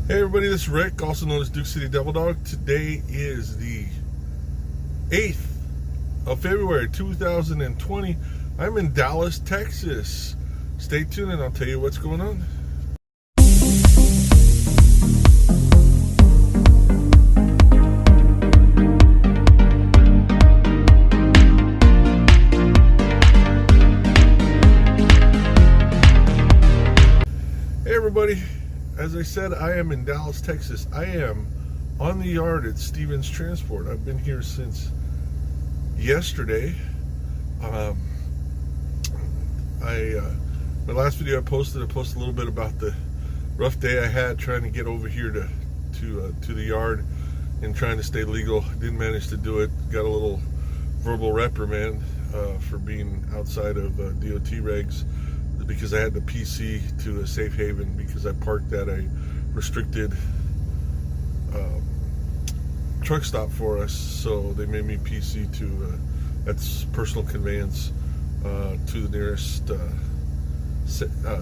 Hey everybody, this is Rick, also known as Duke City Devil Dog. Today is the 8th of February 2020. I'm in Dallas, Texas. Stay tuned and I'll tell you what's going on. Hey everybody. As I said, I am in Dallas, Texas. I am on the yard at Stevens Transport. I've been here since yesterday. My last video I posted a little bit about the rough day I had trying to get over here to the yard and trying to stay legal. Didn't manage to do it. Got a little verbal reprimand for being outside of DOT regs, because I had the PC to a safe haven because I parked at a restricted truck stop for us. So they made me PC to that's personal conveyance to the nearest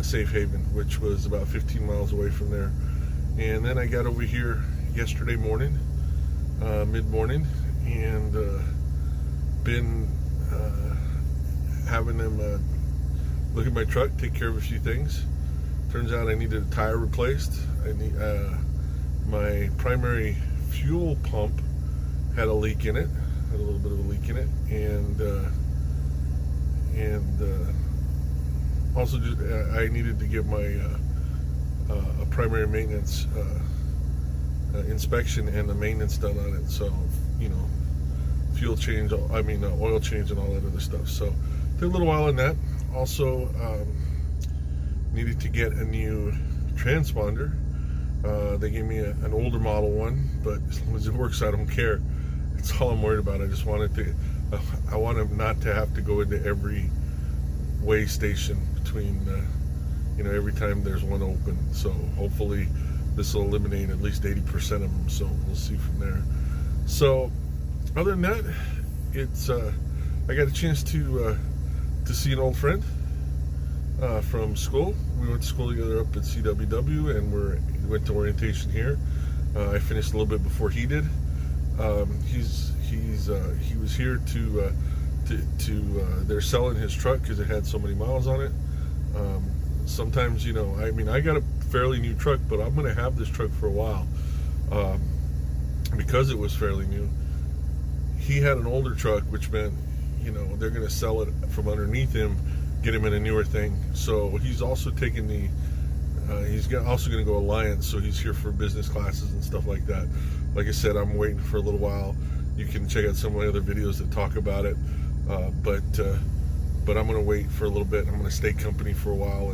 safe haven, which was about 15 miles away from there. And then I got over here yesterday morning, mid-morning, and been having them look at my truck, take care of a few things. Turns out I needed a tire replaced. I need my primary fuel pump had a leak in it, had a little bit of a leak in it, and also just I needed to get my a primary maintenance inspection and the maintenance done on it. So, you know, fuel change, oil change and all that other stuff. So took a little while on that. Also needed to get a new transponder. They gave me an older model one, but as long as it works, I don't care. That's all I'm worried about. I just wanted to, I want not to have to go into every way station between, every time there's one open. So hopefully this will eliminate at least 80% of them. So we'll see from there. So other than that, it's I got a chance to see an old friend from school. We went to school together up at CWW, and we went to orientation here. I finished a little bit before he did. He was here they're selling his truck because it had so many miles on it. Sometimes, I got a fairly new truck, but I'm going to have this truck for a while because it was fairly new. He had an older truck, which meant they're going to sell it from underneath him, get him in a newer thing. So he's also taking he's also going to go Alliance, so he's here for business classes and stuff like that. Like I said, I'm waiting for a little while. You can check out some of my other videos that talk about it, but I'm going to wait for a little bit. I'm going to stay company for a while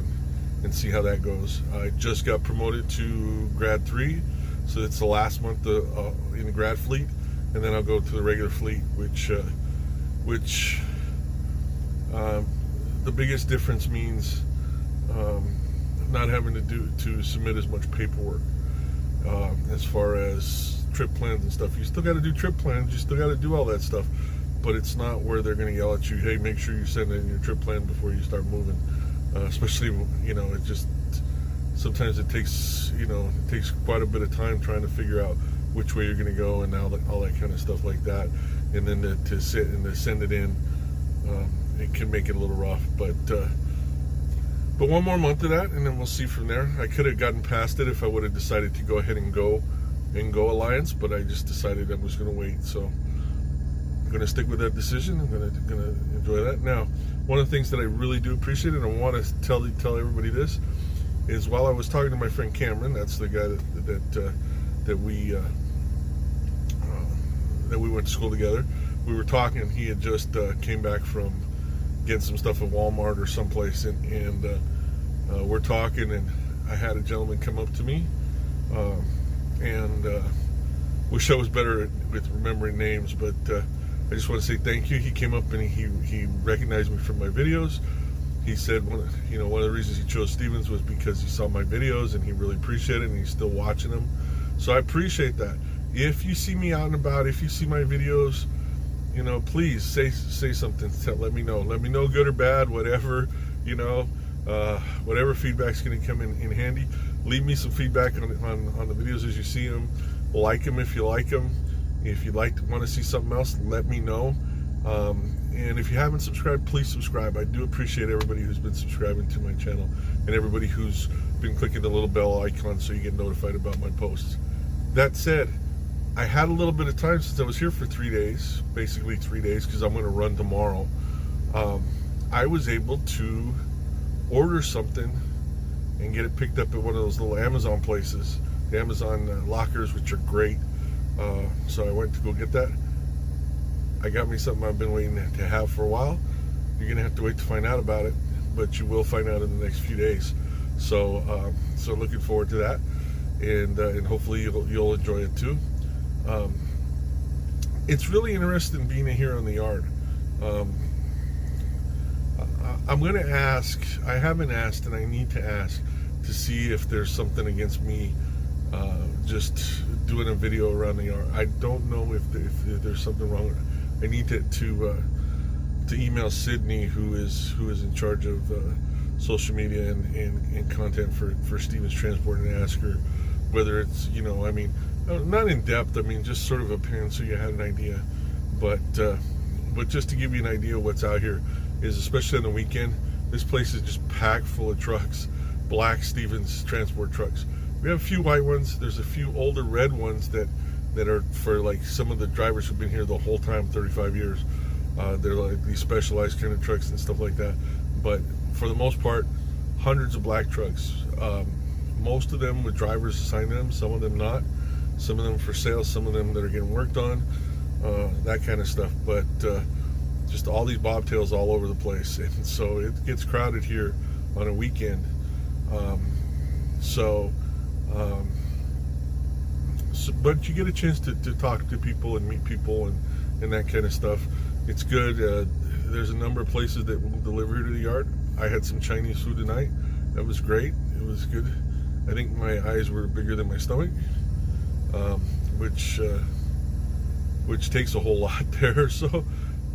and see how that goes. I just got promoted to grad 3, so it's the last month in the grad fleet, and then I'll go to the regular fleet, which the biggest difference means not having to submit as much paperwork as far as trip plans and stuff. You still got to do trip plans, you still got to do all that stuff, but it's not where they're going to yell at you, hey, make sure you send in your trip plan before you start moving. Especially, it just sometimes it takes quite a bit of time trying to figure out which way you're going to go and all that kind of stuff like that, and then to sit and to send it in. It can make it a little rough, but one more month of that, and then we'll see from there. I could have gotten past it if I would have decided to go ahead and go Alliance, but I just decided I was going to wait. So I'm going to stick with that decision. I'm going to enjoy that. Now, one of the things that I really do appreciate, and I want to tell everybody this, is while I was talking to my friend Cameron, that's the guy that we went to school together. We were talking. He had just came back from getting some stuff at Walmart or someplace, and we're talking, and I had a gentleman come up to me, and wish I was better with remembering names, but I just want to say thank you. He came up and he recognized me from my videos. He said one of the reasons he chose Stevens was because he saw my videos and he really appreciated it, and he's still watching them. So I appreciate that. If you see me out and about, if you see my videos, please say something. Let me know. Let me know, good or bad, whatever. Whatever feedback's going to come in handy. leave me some feedback on the videos as you see them. Like them if you like them. If you'd want to see something else, let me know. And if you haven't subscribed, please subscribe. I do appreciate everybody who's been subscribing to my channel and everybody who's been clicking the little bell icon so you get notified about my posts. That said, I had a little bit of time since I was here for 3 days, basically 3 days, because I'm going to run tomorrow. I was able to order something and get it picked up at one of those little Amazon places, the Amazon lockers, which are great. So I went to go get that. I got me something I've been waiting to have for a while. You're gonna have to wait to find out about it, but you will find out in the next few days. So, so looking forward to that, and hopefully you'll enjoy it too. It's really interesting being here on the yard. I'm gonna ask. I haven't asked, and I need to ask to see if there's something against me just doing a video around the yard. I don't know if there's something wrong. I need to email Sydney, who is in charge of social media and content for Stevens Transport, and ask her whether it's, you know, I mean, not in depth. I mean, just sort of opinion, so you had an idea. But just to give you an idea of what's out here is, especially on the weekend, this place is just packed full of trucks, black Stevens Transport trucks. We have a few white ones. There's a few older red ones that are for like some of the drivers who've been here the whole time, 35 years. They're like these specialized kind of trucks and stuff like that. But for the most part, hundreds of black trucks. Most of them with drivers assigned to them, some of them not. Some of them for sale, some of them that are getting worked on, that kind of stuff. But just all these bobtails all over the place. And so it gets crowded here on a weekend. But you get a chance to talk to people and meet people and that kind of stuff. It's good. There's a number of places that will deliver here to the yard. I had some Chinese food tonight. That was great. It was good. I think my eyes were bigger than my stomach, which takes a whole lot there. So,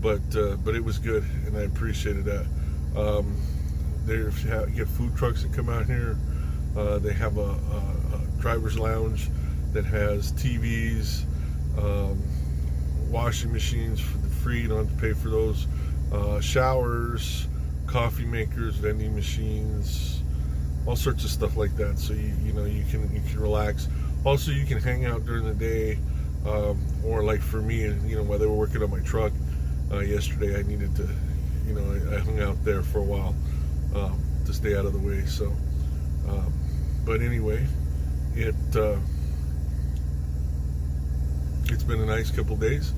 but it was good, and I appreciated that. They get food trucks that come out here. They have a driver's lounge that has TVs, washing machines for the free. You don't have to pay for those. Showers, coffee makers, vending machines, all sorts of stuff like that. So you know you can relax. Also, you can hang out during the day, or like for me, you know, while they were working on my truck yesterday, I needed to, you know, I hung out there for a while to stay out of the way. So, but anyway, it's been a nice couple days.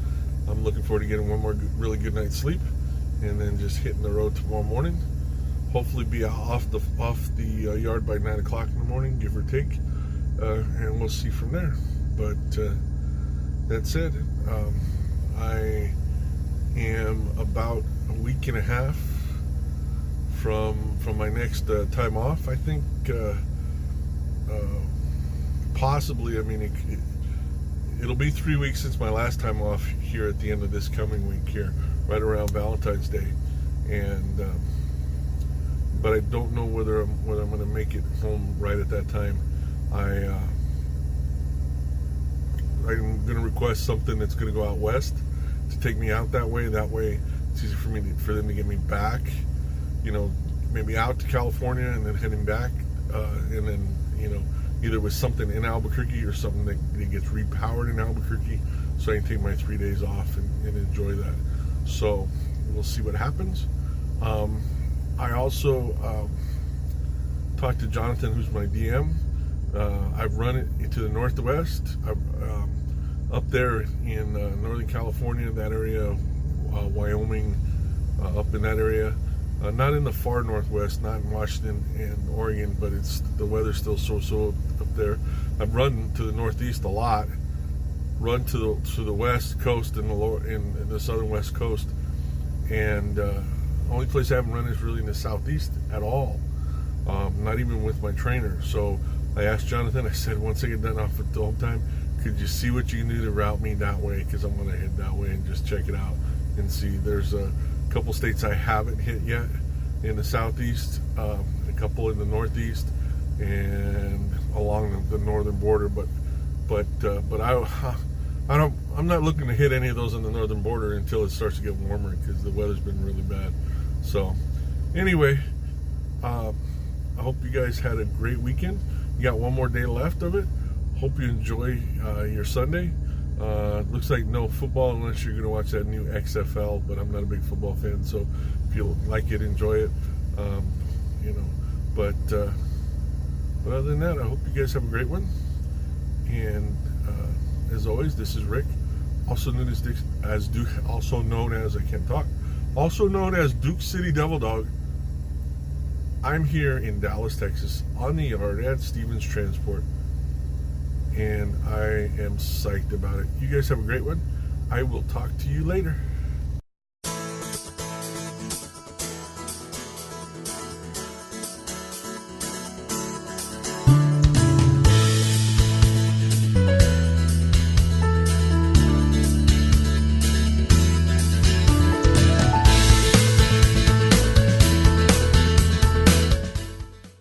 I'm looking forward to getting one more really good night's sleep, and then just hitting the road tomorrow morning. Hopefully be off the yard by 9 o'clock in the morning, give or take, and we'll see from there. But that said, I am about a week and a half from my next time off. I think possibly. I mean, it'll be 3 weeks since my last time off here at the end of this coming week here, right around Valentine's Day, and but I don't know whether I'm going to make it home right at that time. I'm going to request something that's going to go out west to take me out that way. That way, it's easy for them to get me back. You know, maybe out to California and then heading back, and then, you know, either with something in Albuquerque or something that gets repowered in Albuquerque, so I can take my 3 days off and enjoy that. So we'll see what happens. I also talked to Jonathan, who's my DM. I've run it into the northwest, up there in Northern California, that area, Wyoming, up in that area. Not in the far northwest, not in Washington and Oregon, but the weather's still so up there. I've run to the northeast a lot, run to the west coast and the southern west coast, and only place I haven't run is really in the southeast at all, not even with my trainer. So I asked Jonathan, I said, once I get done off at dome time, could you see what you can do to route me that way, because I'm going to head that way and just check it out and see. There's a couple states I haven't hit yet in the southeast, a couple in the northeast, and along the northern border. But I'm not looking to hit any of those on the northern border until it starts to get warmer, because the weather's been really bad. So anyway, I hope you guys had a great weekend. You got one more day left of it. Hope you enjoy your Sunday. Looks like no football unless you're going to watch that new XFL, but I'm not a big football fan, so if you like it, enjoy it. But other than that, I hope you guys have a great one. And as always, this is Rick, also known as Duke, also known as Duke City Devil Dog. I'm here in Dallas, Texas, on the yard at Stevens Transport, and I am psyched about it. You guys have a great one. I will talk to you later.